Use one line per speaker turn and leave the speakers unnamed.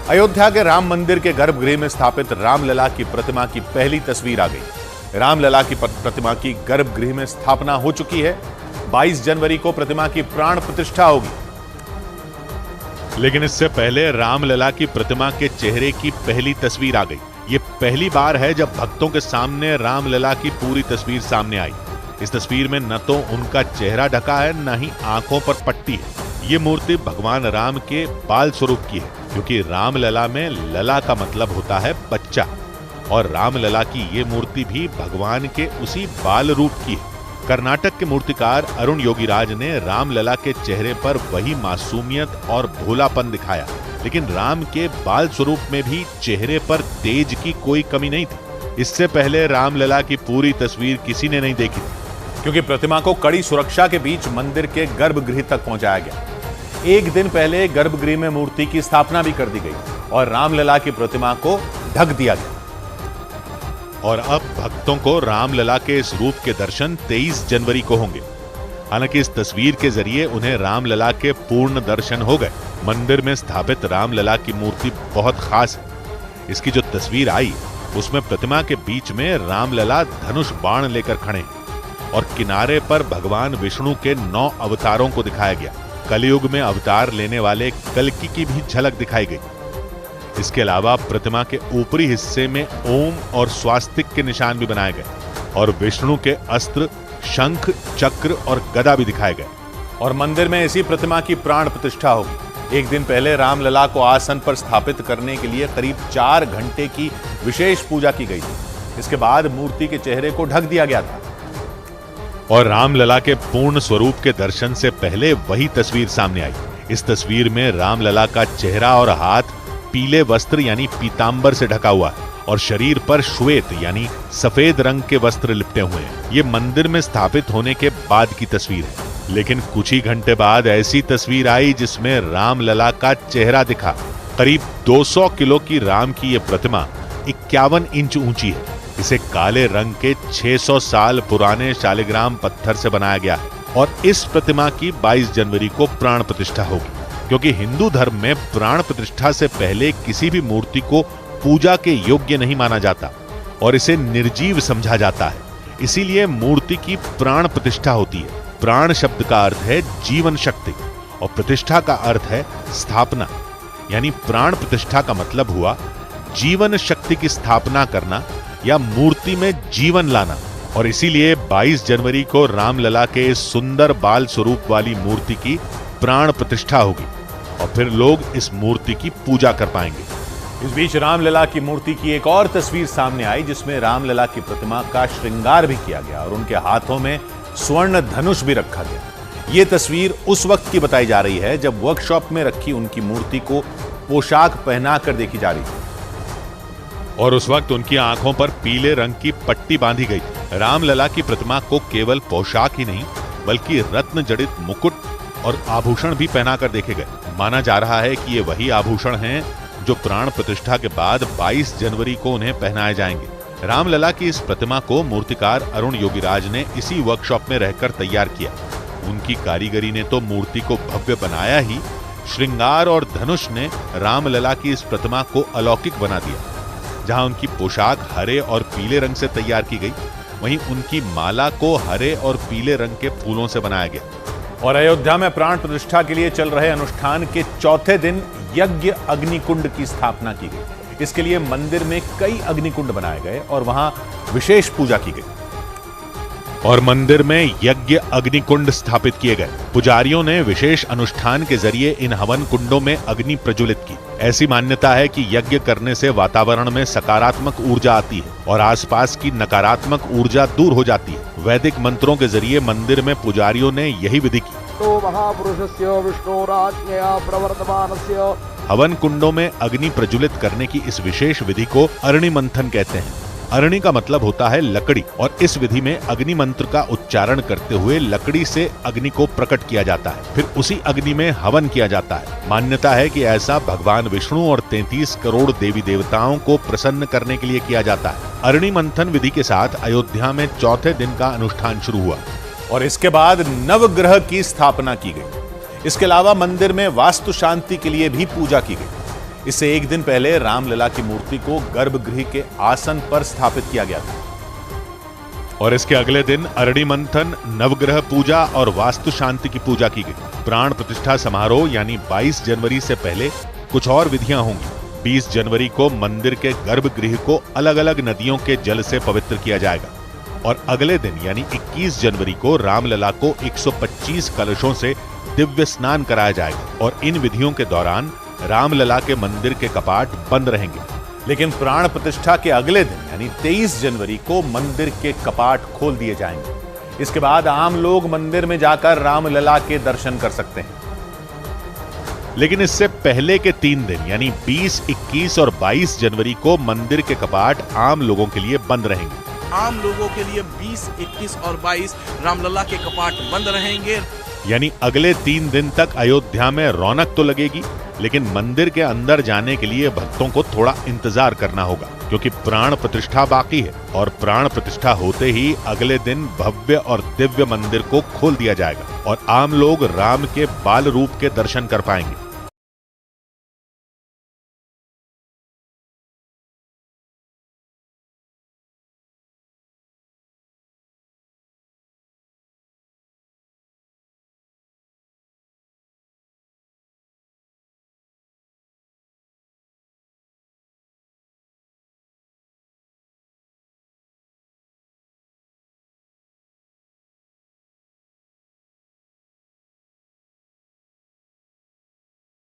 अयोध्या के राम मंदिर के गर्भगृह में स्थापित रामलला की प्रतिमा की पहली तस्वीर आ गई। रामलला की प्रतिमा की गर्भगृह में स्थापना हो चुकी है। 22 जनवरी को प्रतिमा की प्राण प्रतिष्ठा होगी।
लेकिन इससे पहले रामलला की प्रतिमा के चेहरे की पहली तस्वीर आ गई। ये पहली बार है जब भक्तों के सामने रामलला की पूरी तस्वीर सामने आई। इस तस्वीर में न तो उनका चेहरा ढका है, न ही आंखों पर पट्टी है। ये मूर्ति भगवान राम के बाल स्वरूप की है, क्योंकि रामलला में लला का मतलब होता है बच्चा, और रामलला की ये मूर्ति भी भगवान के उसी बाल रूप की है। कर्नाटक के मूर्तिकार अरुण योगीराज ने रामलला के चेहरे पर वही मासूमियत और भोलापन दिखाया, लेकिन राम के बाल स्वरूप में भी चेहरे पर तेज की कोई कमी नहीं थी। इससे पहले रामलला की पूरी तस्वीर किसी ने नहीं देखी थी,
क्योंकि प्रतिमा को कड़ी सुरक्षा के बीच मंदिर के गर्भगृह तक पहुंचाया गया। एक दिन पहले गर्भगृह में मूर्ति की स्थापना भी कर दी गई और रामलला की प्रतिमा को ढक दिया गया।
और अब भक्तों को रामलला के इस रूप के दर्शन 23 जनवरी को होंगे। हालांकि इस तस्वीर के जरिए उन्हें रामलला के पूर्ण दर्शन हो गए। मंदिर में स्थापित रामलला की मूर्ति बहुत खास है। इसकी जो तस्वीर आई उसमें प्रतिमा के बीच में रामलला धनुष बाण लेकर खड़े हैं और किनारे पर भगवान विष्णु के 9 अवतारों को दिखाया गया। कलयुग में अवतार लेने वाले कल्कि की भी झलक दिखाई गई। इसके अलावा प्रतिमा के ऊपरी हिस्से में ओम और स्वास्तिक के निशान भी बनाए गए और विष्णु के अस्त्र, शंख, चक्र और गदा भी दिखाए गए।
और मंदिर में इसी प्रतिमा की प्राण प्रतिष्ठा होगी। एक दिन पहले रामलला को आसन पर स्थापित करने के लिए करीब 4 घंटे की विशेष पूजा की गई थी। इसके बाद मूर्ति के चेहरे को ढक दिया गया था।
और रामलला के पूर्ण स्वरूप के दर्शन से पहले वही तस्वीर सामने आई। इस तस्वीर में रामलला का चेहरा और हाथ पीले वस्त्र यानी पीतांबर से ढका हुआ है और शरीर पर श्वेत यानी सफेद रंग के वस्त्र लिपटे हुए हैं। ये मंदिर में स्थापित होने के बाद की तस्वीर है। लेकिन कुछ ही घंटे बाद ऐसी तस्वीर आई जिसमें रामलला का चेहरा दिखा। करीब 200 किलो की राम की ये प्रतिमा 51 इंच ऊंची है। इसे काले रंग के 600 साल पुराने शालिग्राम पत्थर से बनाया गया है और इस प्रतिमा की 22 जनवरी को प्राण प्रतिष्ठा होगी, क्योंकि हिंदू धर्म में प्राण प्रतिष्ठा से पहले किसी भी मूर्ति को पूजा के योग्य नहीं माना जाता और इसे निर्जीव समझा जाता है। इसीलिए मूर्ति की प्राण प्रतिष्ठा होती है। प्राण शब्द का अर्थ है जीवन शक्ति और प्रतिष्ठा का अर्थ है स्थापना, यानी प्राण प्रतिष्ठा का मतलब हुआ जीवन शक्ति की स्थापना करना या मूर्ति में जीवन लाना। और इसीलिए 22 जनवरी को रामलला के इस सुंदर बाल स्वरूप वाली मूर्ति की प्राण प्रतिष्ठा होगी और फिर लोग इस मूर्ति की पूजा कर पाएंगे।
इस बीच रामलला की मूर्ति की एक और तस्वीर सामने आई जिसमें रामलला की प्रतिमा का श्रृंगार भी किया गया और उनके हाथों में स्वर्ण धनुष भी रखा गया। ये तस्वीर उस वक्त की बताई जा रही है जब वर्कशॉप में रखी उनकी मूर्ति को पोशाक पहनाकर देखी जा रही थी
और उस वक्त उनकी आंखों पर पीले रंग की पट्टी बांधी गई थी। रामलला की प्रतिमा को केवल पोशाक ही नहीं बल्कि रत्न जड़ित मुकुट और आभूषण भी पहनाकर देखे गए। माना जा रहा है कि ये वही आभूषण हैं जो प्राण प्रतिष्ठा के बाद 22 जनवरी को उन्हें पहनाए जाएंगे। रामलला की इस प्रतिमा को मूर्तिकार अरुण योगीराज ने इसी वर्कशॉप में रहकर तैयार किया। उनकी कारीगरी ने तो मूर्ति को भव्य बनाया ही, श्रृंगार और धनुष ने रामलला की इस प्रतिमा को अलौकिक बना दिया। जहां उनकी पोशाक हरे और पीले रंग से तैयार की गई, वहीं उनकी माला को हरे और पीले रंग के फूलों से बनाया गया।
और अयोध्या में प्राण प्रतिष्ठा के लिए चल रहे अनुष्ठान के चौथे दिन यज्ञ अग्निकुंड की स्थापना की गई। इसके लिए मंदिर में कई अग्निकुंड बनाए गए और वहां विशेष पूजा की गई।
और मंदिर में यज्ञ अग्निकुंड स्थापित किए गए। पुजारियों ने विशेष अनुष्ठान के जरिए इन हवन कुंडों में अग्नि प्रज्वलित की। ऐसी मान्यता है कि यज्ञ करने से वातावरण में सकारात्मक ऊर्जा आती है और आसपास की नकारात्मक ऊर्जा दूर हो जाती है। वैदिक मंत्रों के जरिए मंदिर में पुजारियों ने यही विधि की।
तो महापुरुषस्य विष्णुराज्ञया प्रवर्तमानस्य
हवन कुंडों में अग्नि प्रज्वलित करने की इस विशेष विधि को अरणि मंथन कहते हैं। अरणि का मतलब होता है लकड़ी और इस विधि में अग्नि मंत्र का उच्चारण करते हुए लकड़ी से अग्नि को प्रकट किया जाता है, फिर उसी अग्नि में हवन किया जाता है। मान्यता है कि ऐसा भगवान विष्णु और 33 करोड़ देवी देवताओं को प्रसन्न करने के लिए किया जाता है। अरणि मंथन विधि के साथ अयोध्या में चौथे दिन का अनुष्ठान शुरू हुआ
और इसके बाद नवग्रह की स्थापना की गई। इसके अलावा मंदिर में वास्तु शांति के लिए भी पूजा की गई। इससे एक दिन पहले रामलला की मूर्ति को गर्भगृह के आसन पर स्थापित किया गया था।
और इसके अगले दिन अरणी मंथन, नवग्रह पूजा और वास्तु शांति की पूजा की गई। प्राण प्रतिष्ठा समारोह यानी 22 जनवरी से पहले कुछ और विधियां होंगी। 20 जनवरी को मंदिर के गर्भगृह को अलग अलग नदियों के जल से पवित्र किया जाएगा और अगले दिन यानी 21 जनवरी को रामलला को 125 कलशों से दिव्य स्नान कराया जाएगा और इन विधियों के दौरान रामलला के मंदिर के कपाट बंद रहेंगे।
लेकिन प्राण प्रतिष्ठा के अगले दिन यानी 23 जनवरी को मंदिर के कपाट खोल दिए जाएंगे। इसके बाद आम लोग मंदिर में जाकर रामलला के दर्शन कर सकते हैं।
लेकिन इससे पहले के 3 दिन यानी 20, 21 और 22 जनवरी को मंदिर के कपाट आम लोगों के लिए बंद रहेंगे।
आम लोगों के लिए 20, 21 और 22 रामलला के कपाट बंद रहेंगे।
यानी अगले 3 दिन तक अयोध्या में रौनक तो लगेगी, लेकिन मंदिर के अंदर जाने के लिए भक्तों को थोड़ा इंतजार करना होगा, क्योंकि प्राण प्रतिष्ठा बाकी है और प्राण प्रतिष्ठा होते ही अगले दिन भव्य और दिव्य मंदिर को खोल दिया जाएगा और आम लोग राम के बाल रूप के दर्शन कर पाएंगे।